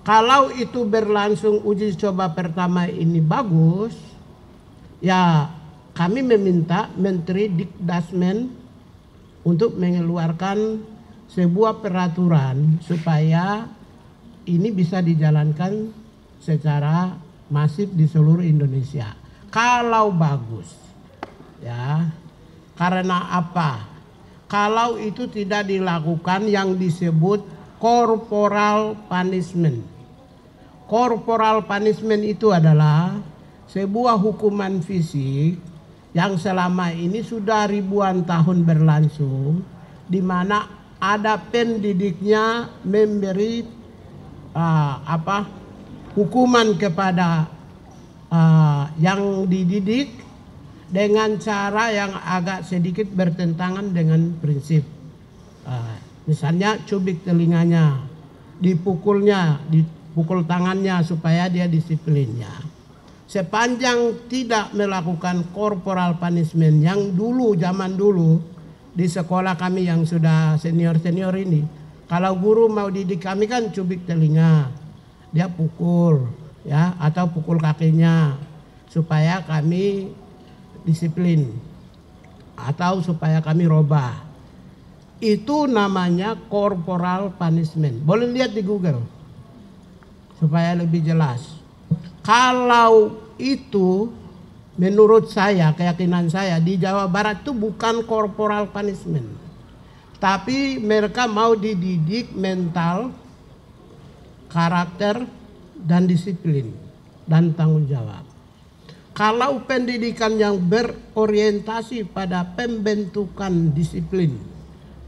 Kalau itu berlangsung uji coba pertama ini bagus, ya kami meminta Menteri Dikdasmen untuk mengeluarkan sebuah peraturan supaya ini bisa dijalankan secara masif di seluruh Indonesia. Kalau bagus, ya, karena apa? Kalau itu tidak dilakukan yang disebut corporal punishment. Corporal punishment itu adalah sebuah hukuman fisik yang selama ini sudah ribuan tahun berlangsung, di mana ada pendidiknya memberi hukuman kepada yang dididik dengan cara yang agak sedikit bertentangan dengan prinsip. Misalnya cubit telinganya, dipukulnya, dipukul tangannya supaya dia disiplinnya. Sepanjang tidak melakukan corporal punishment yang dulu, zaman dulu di sekolah kami yang sudah senior-senior ini, kalau guru mau didik kami kan cubit telinga, dia pukul, ya, atau pukul kakinya supaya kami disiplin atau supaya kami robah. Itu namanya corporal punishment. Boleh lihat di Google supaya lebih jelas. Kalau itu menurut saya, keyakinan saya, di Jawa Barat itu bukan corporal punishment, tapi mereka mau dididik mental, karakter, dan disiplin dan tanggung jawab. Kalau pendidikan yang berorientasi pada pembentukan disiplin,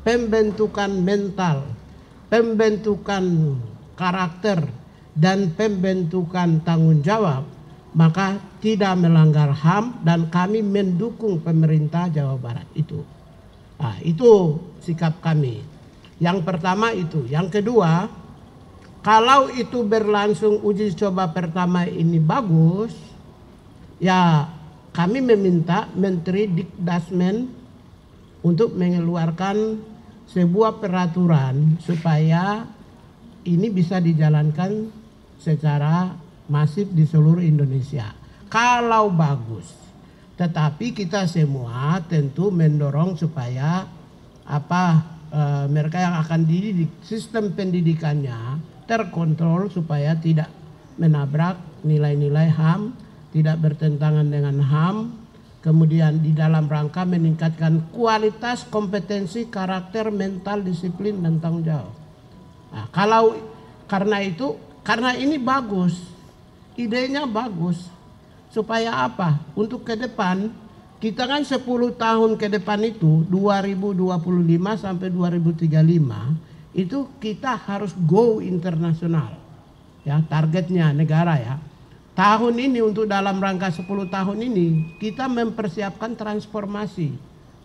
pembentukan mental, pembentukan karakter, dan pembentukan tanggung jawab, maka tidak melanggar HAM dan kami mendukung pemerintah Jawa Barat itu. Nah, itu sikap kami. Yang pertama itu. Yang kedua, kalau itu berlangsung uji coba pertama ini bagus, ya kami meminta Menteri Dikdasmen untuk mengeluarkan sebuah peraturan supaya ini bisa dijalankan secara masif di seluruh Indonesia. Kalau bagus, tetapi kita semua tentu mendorong supaya mereka yang akan dididik, sistem pendidikannya terkontrol supaya tidak menabrak nilai-nilai HAM, tidak bertentangan dengan HAM, kemudian di dalam rangka meningkatkan kualitas, kompetensi, karakter, mental, disiplin, dan tanggung jawab. Nah, karena ini bagus, idenya bagus, supaya apa? Untuk ke depan, kita kan 10 tahun ke depan itu, 2025 sampai 2035, itu kita harus go internasional. Ya, targetnya negara ya. Tahun ini untuk dalam rangka 10 tahun ini, kita mempersiapkan transformasi,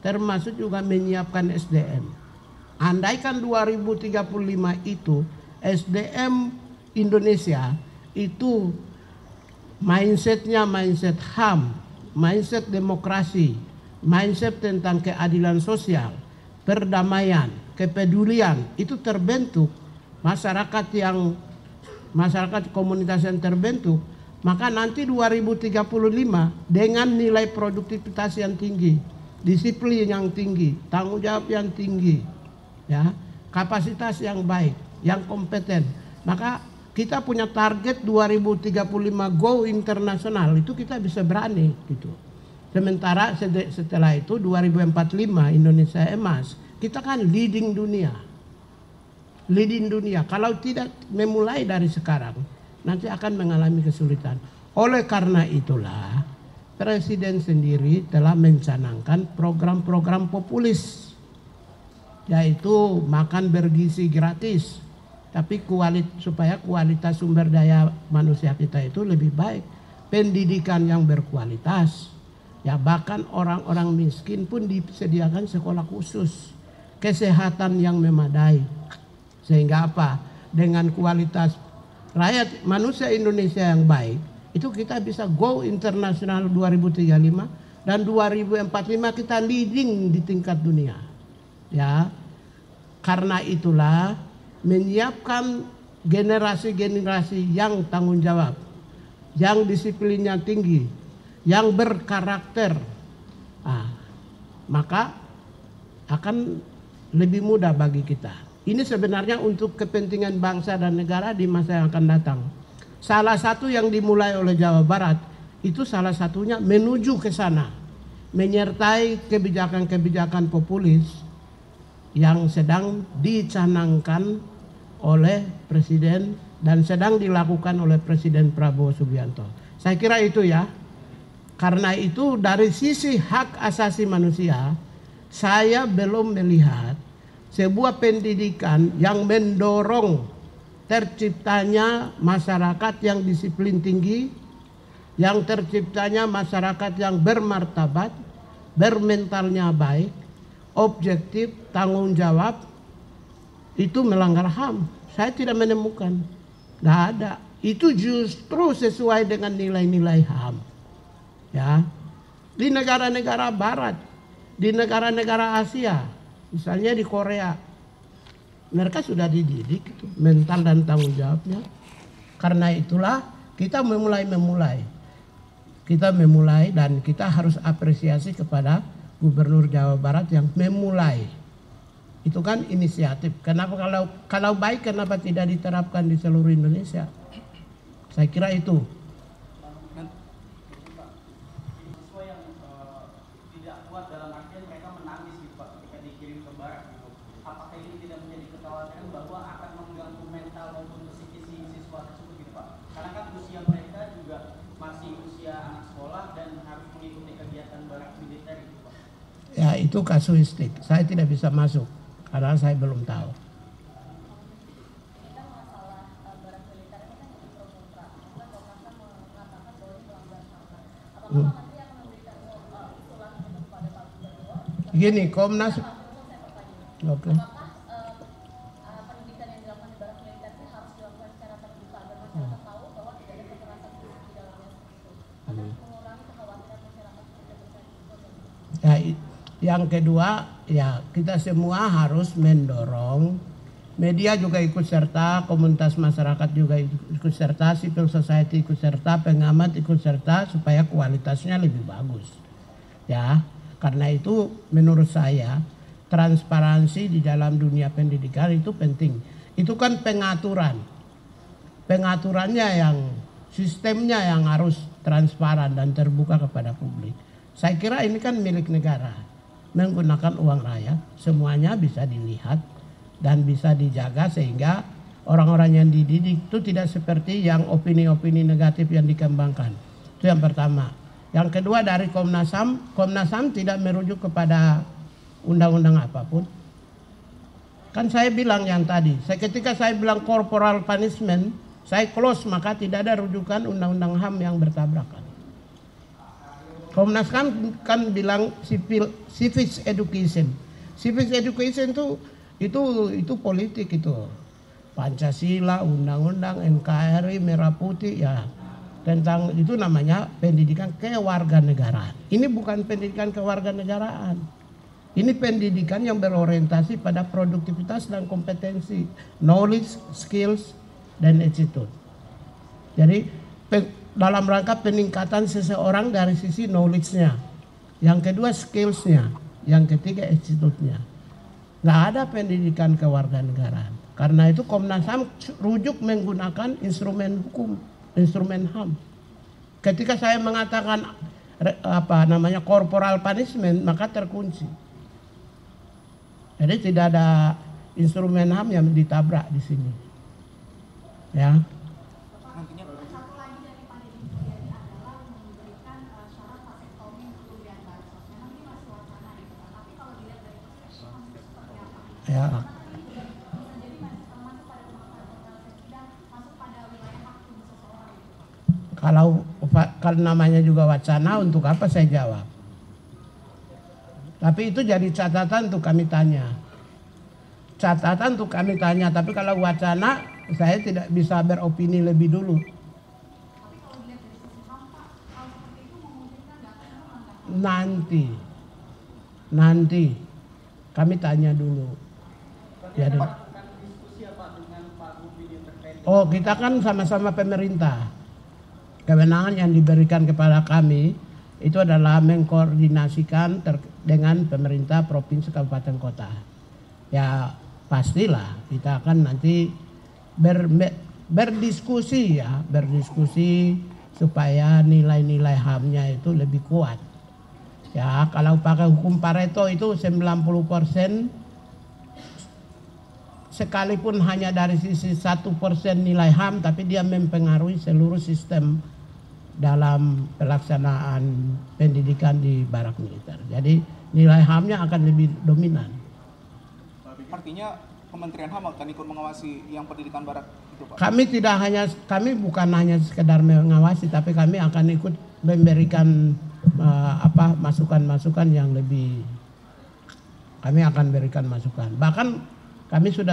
termasuk juga menyiapkan SDM. Andaikan 2035 itu SDM Indonesia itu mindsetnya mindset HAM, mindset demokrasi, mindset tentang keadilan sosial, perdamaian, kepedulian, itu terbentuk, masyarakat komunitas yang terbentuk, maka nanti 2035 dengan nilai produktivitas yang tinggi, disiplin yang tinggi, tanggung jawab yang tinggi, ya, kapasitas yang baik, yang kompeten, maka kita punya target 2035 go internasional, itu kita bisa berani gitu. Sementara setelah itu 2045 Indonesia emas, kita kan leading dunia. Leading dunia. Kalau tidak memulai dari sekarang, nanti akan mengalami kesulitan. Oleh karena itulah Presiden sendiri telah mencanangkan program-program populis, yaitu makan bergizi gratis, tapi supaya kualitas sumber daya manusia kita itu lebih baik, pendidikan yang berkualitas, ya, bahkan orang-orang miskin pun disediakan sekolah khusus, kesehatan yang memadai, sehingga apa? Dengan kualitas rakyat manusia Indonesia yang baik, itu kita bisa go internasional 2035 dan 2045 kita leading di tingkat dunia. Ya, karena itulah menyiapkan generasi-generasi yang tanggung jawab, yang disiplinnya tinggi, yang berkarakter, maka akan lebih mudah bagi kita. Ini sebenarnya untuk kepentingan bangsa dan negara di masa yang akan datang. Salah satu yang dimulai oleh Jawa Barat itu salah satunya menuju ke sana, menyertai kebijakan-kebijakan populis yang sedang dicanangkan oleh Presiden dan sedang dilakukan oleh Presiden Prabowo Subianto. Saya kira itu ya. Karena itu dari sisi hak asasi manusia, saya belum melihat sebuah pendidikan yang mendorong terciptanya masyarakat yang disiplin tinggi, yang terciptanya masyarakat yang bermartabat, bermentalnya baik, objektif, tanggung jawab, itu melanggar HAM. Saya tidak menemukan, nggak ada. Itu justru sesuai dengan nilai-nilai HAM. Ya, di negara-negara Barat, di negara-negara Asia, misalnya di Korea, mereka sudah dididik itu, mental dan tanggung jawabnya. Karena itulah kita memulai dan kita harus apresiasi kepada Gubernur Jawa Barat yang memulai. Itu kan inisiatif. Kenapa kalau baik kenapa tidak diterapkan di seluruh Indonesia? Saya kira itu. Ya itu kasuistik, saya tidak bisa masuk karena saya belum tahu. Gini, Komnas, oke. Ya, yang kedua, ya kita semua harus mendorong, media juga ikut serta, komunitas masyarakat juga ikut serta, civil society ikut serta, pengamat ikut serta supaya kualitasnya lebih bagus. Ya, karena itu menurut saya transparansi di dalam dunia pendidikan itu penting. Itu kan pengaturan. Pengaturannya yang sistemnya yang harus transparan dan terbuka kepada publik. Saya kira ini kan milik negara, menggunakan uang rakyat, semuanya bisa dilihat dan bisa dijaga sehingga orang-orang yang dididik itu tidak seperti yang opini-opini negatif yang dikembangkan. Itu yang pertama. Yang kedua dari Komnas HAM tidak merujuk kepada undang-undang apapun. Kan saya bilang yang tadi, ketika saya bilang corporal punishment, saya close maka tidak ada rujukan undang-undang HAM yang bertabrakan. Komnas HAM kan bilang civics education. Civics education itu politik itu. Pancasila, undang-undang, NKRI, Merah Putih ya. Tentang itu namanya pendidikan kewarganegaraan. Ini bukan pendidikan kewarganegaraan. Ini pendidikan yang berorientasi pada produktivitas dan kompetensi, knowledge, skills, dan attitude. Jadi dalam rangka peningkatan seseorang dari sisi knowledge-nya, yang kedua skills-nya, yang ketiga attitude-nya. Nggak ada pendidikan kewarganegaraan. Karena itu Komnas HAM rujuk menggunakan instrumen hukum, instrumen HAM. Ketika saya mengatakan corporal punishment, maka terkunci. Jadi tidak ada instrumen HAM yang ditabrak di sini. Ya. Ya. Kalau namanya juga wacana, untuk apa saya jawab? Tapi itu jadi catatan untuk kami tanya. Catatan untuk kami tanya, tapi kalau wacana saya tidak bisa beropini lebih dulu. Nanti kami tanya dulu. Ya, diskusi apa dengan Pak Gubernur terkait Oh, kita kan sama-sama pemerintah. Kewenangan yang diberikan kepada kami itu adalah mengkoordinasikan dengan pemerintah provinsi, kabupaten, kota. Ya pastilah kita akan nanti berdiskusi supaya nilai-nilai HAM-nya itu lebih kuat. Ya kalau pakai hukum Pareto itu 90%, sekalipun hanya dari sisi 1% nilai HAM, tapi dia mempengaruhi seluruh sistem dalam pelaksanaan pendidikan di barak militer. Jadi nilai HAM-nya akan lebih dominan. Artinya Kementerian HAM akan ikut mengawasi yang pendidikan barak itu, Pak? Kami bukan hanya sekedar mengawasi, tapi kami akan ikut memberikan masukan-masukan yang lebih. Kami akan berikan masukan. Bahkan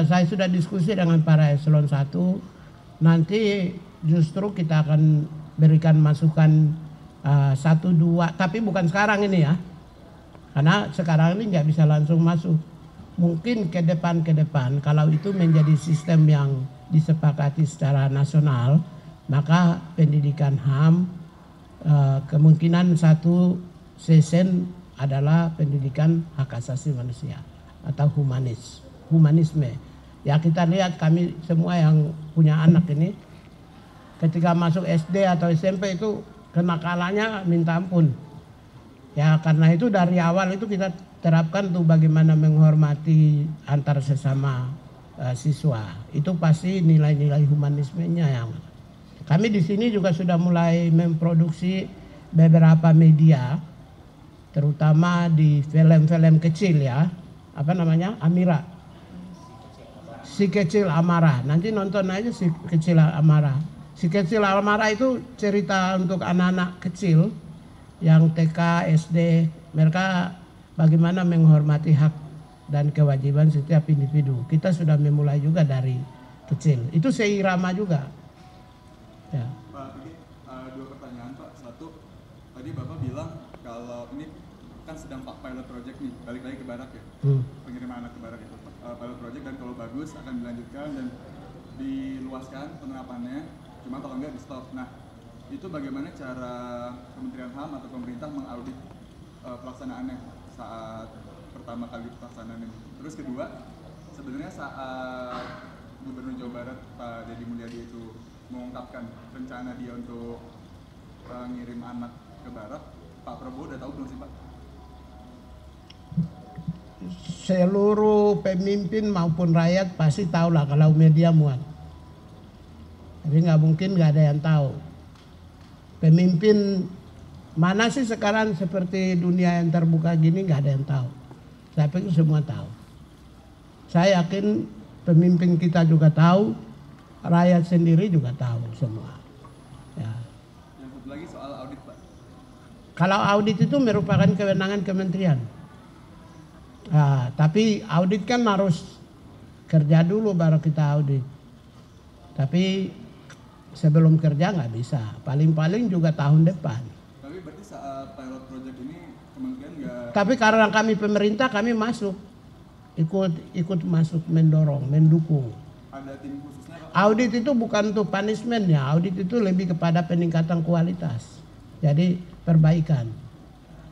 saya sudah diskusi dengan para eselon 1. Nanti justru kita akan berikan masukan 1, 2, tapi bukan sekarang ini ya. Karena sekarang ini nggak bisa langsung masuk. Mungkin ke depan kalau itu menjadi sistem yang disepakati secara nasional, maka pendidikan HAM kemungkinan satu sesen adalah pendidikan hak asasi manusia atau humanisme. Ya kita lihat, kami semua yang punya anak ini ketika masuk SD atau SMP itu kenakalannya minta ampun. Ya karena itu dari awal itu kita terapkan tuh bagaimana menghormati antar sesama siswa. Itu pasti nilai-nilai humanismenya yang kami di sini juga sudah mulai memproduksi beberapa media, terutama di film-film kecil ya, Amira, Si Kecil Amarah. Nanti nonton aja Si Kecil Amarah. Si Kecil Amarah itu cerita untuk anak-anak kecil yang TK, SD, mereka bagaimana menghormati hak dan kewajiban setiap individu. Kita sudah memulai juga dari kecil. Itu seirama juga. Ya. Pak, ini 2 pertanyaan Pak. Satu, tadi Bapak bilang kalau ini kan sedang pilot project nih, balik lagi ke barak ya, pengiriman anak ke barak itu. Pilot project, dan kalau bagus akan dilanjutkan dan diluaskan penerapannya, cuma kalau enggak di stop. Nah, itu bagaimana cara Kementerian HAM atau pemerintah mengaudit pelaksanaannya saat pertama kali pelaksanaan ini? Terus kedua, sebenarnya saat Gubernur Jawa Barat Pak Deddy Mulyadi itu mengungkapkan rencana dia untuk ngirim anak ke barak, Pak Prabowo udah tahu belum sih Pak? Seluruh pemimpin maupun rakyat pasti tahu lah kalau media muat. Jadi nggak mungkin nggak ada yang tahu. Pemimpin mana sih sekarang seperti dunia yang terbuka gini nggak ada yang tahu. Saya pikir semua tahu. Saya yakin pemimpin kita juga tahu, rakyat sendiri juga tahu semua. Ya. Yang satu lagi soal audit Pak. Kalau audit itu merupakan kewenangan kementerian. Tapi audit kan harus kerja dulu baru kita audit. Tapi sebelum kerja nggak bisa. Paling-paling juga tahun depan. Tapi berarti saat pilot project ini kementerian nggak. Tapi karena kami pemerintah, kami masuk, ikut masuk, mendorong, mendukung. Ada tim khususnya Pak? Audit itu bukan untuk punishment ya. Audit itu lebih kepada peningkatan kualitas. Jadi perbaikan.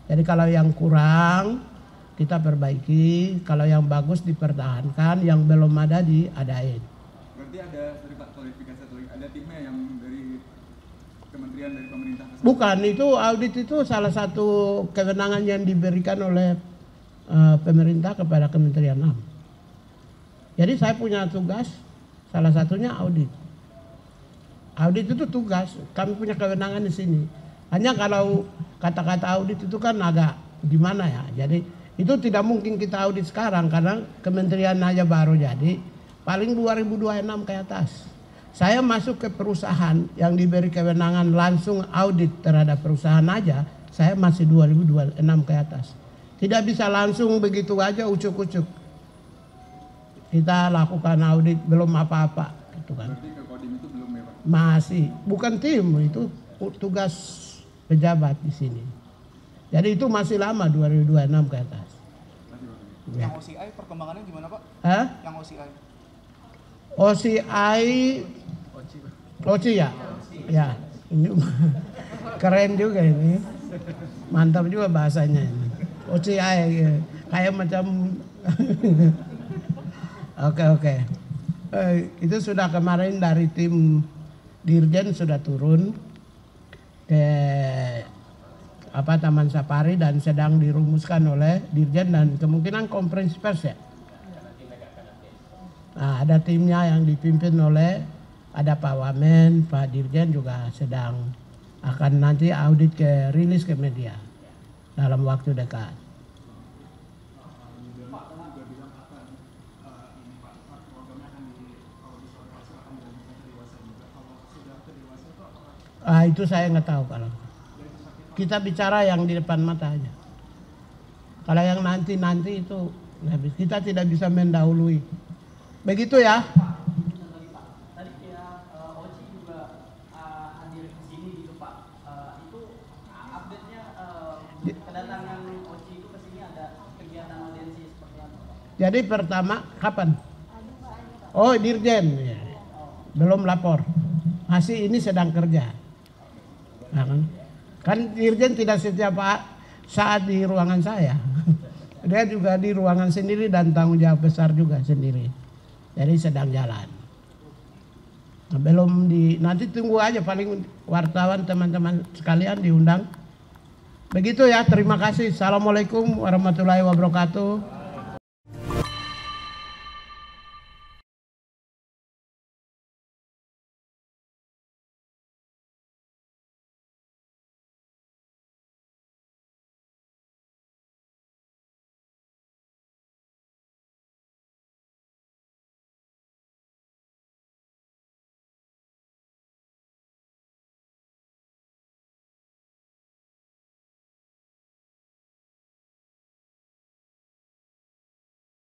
Jadi kalau yang kurang kita perbaiki, kalau yang bagus dipertahankan, yang belum ada diadain. Berarti ada, sorry Pak, klarifikasi satu lagi, ada timnya yang dari kementerian, dari pemerintah? Bukan, itu audit itu salah satu kewenangan yang diberikan oleh pemerintah kepada Kementerian HAM. Jadi saya punya tugas, salah satunya audit. Audit itu tugas, kami punya kewenangan di sini. Hanya kalau kata-kata audit itu kan agak gimana ya, jadi itu tidak mungkin kita audit sekarang karena kementerian aja baru jadi, paling 2026 ke atas. Saya masuk ke perusahaan yang diberi kewenangan langsung audit terhadap perusahaan aja, saya masih 2026 ke atas. Tidak bisa langsung begitu aja ucuk-ucuk. Kita lakukan audit belum apa-apa gitu kan. Berarti ke Kodim itu belum ya Pak? Masih, bukan tim, itu tugas pejabat di sini. Jadi itu masih lama 2026 ke atas. Yang OCI perkembangannya gimana Pak? Hah? Yang OCI? OCI Oci ya? Ya, ini keren juga ini. Mantap juga bahasanya ini. Oci kayak macam Oke. Itu sudah kemarin dari tim Dirjen sudah turun ke Taman Safari dan sedang dirumuskan oleh Dirjen dan kemungkinan konferensi pers ya. Nah, ada timnya yang dipimpin oleh ada Pak Wamen, Pak Dirjen juga sedang akan nanti audit rilis ke media dalam waktu dekat. Itu saya nggak tahu kalau. Kita bicara yang di depan mata aja. Kalau yang nanti itu kita tidak bisa mendahului. Begitu ya. Tadi kayak Oci juga hadir di sini gitu Pak. Itu update-nya kedatangan Oci itu ke sini ada kegiatan audiensi seperti apa Pak? Jadi pertama kapan? Oh Dirjen ya. Belum lapor. Masih ini sedang kerja. Nah, kan Dirjen tidak setiap saat di ruangan saya. Dia juga di ruangan sendiri dan tanggung jawab besar juga sendiri. Jadi sedang jalan. Nah, belum nanti tunggu aja paling wartawan teman-teman sekalian diundang. Begitu ya, terima kasih. Assalamualaikum warahmatullahi wabarakatuh.